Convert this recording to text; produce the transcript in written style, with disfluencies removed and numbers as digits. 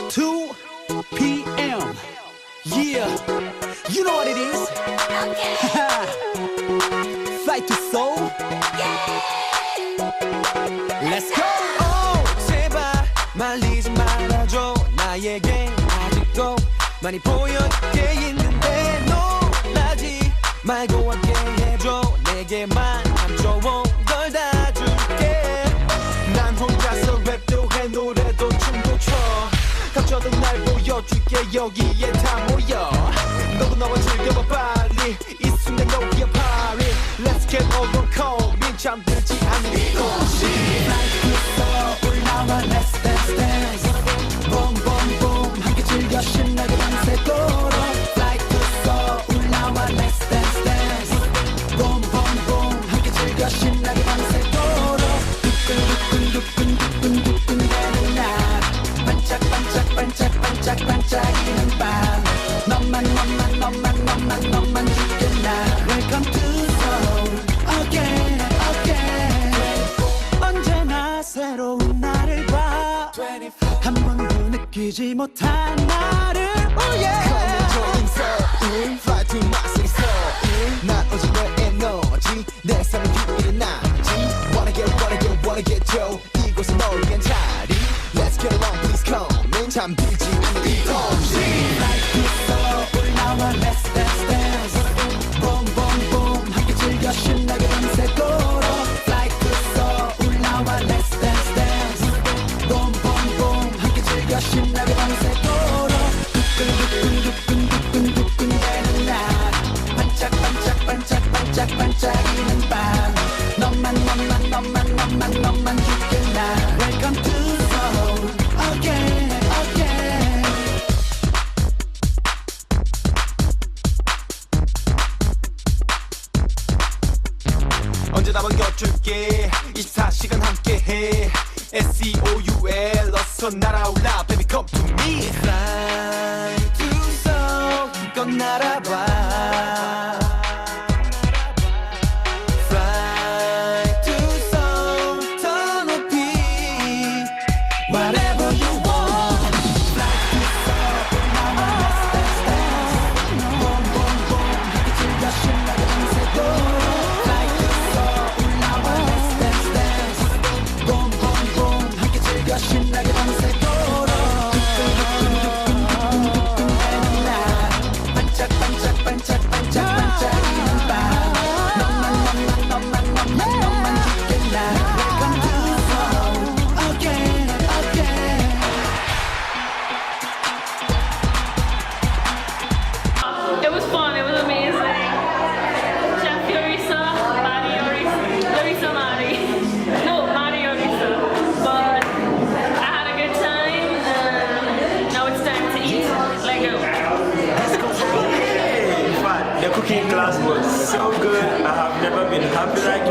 2 p.m. Yeah, you know what it is. Okay. Flight to Seoul. Yeah. Let's go. Oh, 제발 말리지 말아줘. 나에게 아직도 많이 보여게 있는데 놀라지 말고 함께 해줘. 내게만 참 좋은 걸 다 줄게. 난 혼자서 랩도 해 노래도 춤도 춰. 닥쳐도 날 보여줄게. 여기에 다 모여. 너도 너와 즐겨봐 빨리. 이 순간 여기에 party. Let's get over cold. 잠들지 않는 곳이. Like 있어 올라와 Let's dance dance. Boom boom boom 함께 즐겨 신나게 밤새도록. Like 있어 올라와 Let's dance dance. Boom boom boom 함께 즐겨 신나게 밤새도록. 두근두근두근두근두근 되는 날. 반짝 반짝 반짝 반짝 반짝이는 밤. 너만 너만 너만 너만 너만 죽겠나. Welcome to Seoul again again. 언제나 새로운 나를 봐. 한 번도 느끼지 못한 나를. Oh yeah. Coming Seoul, fly to my city Seoul. 난 오직 너의 에너지, 내 삶의 유일한 나지. Wanna get Joe. 이곳은 널 위한 자리. Let's get along, please come in. 잠들지 않는 이 도시. Like 있어 올라와 Let's dance dance. Boom boom boom 함께 즐겨 신나게 밤새도록. Like 있어 올라와 Let's dance dance. Boom boom boom 함께 즐겨 신나게 밤새도록. 두근두근두근두근두근 되는 날. 반짝 반짝 반짝 반짝 반짝이는 밤. 너만 너만 너만 너만 너만 죽겠나. Welcome to Seoul again again. 언제나 반겨줄게. 24시간 함께해. SEOUL 어서 날아올라 baby come to me. Fly to Seoul 기껏 날아봐. Fly to Seoul 더 높이. Whatever you want. Fly to Seoul 올라와 Let's dance dance. Boom boom boom 함께 즐겨 신나게 밤새도록. Fly to Seoul 올라와 Let's dance dance. Boom boom boom 함께 즐겨 신나게 밤새도록. 두근두근두근두근 되는 날. 반짝 반짝 반짝 반짝 반짝이는 밤. 너만 너만 너만 너만 너만 죽겠나. Welcome to Seoul again again. It was fun. It was amazing. Chef Yorisa, Mari Yorisa, Yorisa Mari. No, Mari Yorisa. But I had a good time, and now it's time to eat. Let go. In fact, the cooking class was so good. I have never been happy like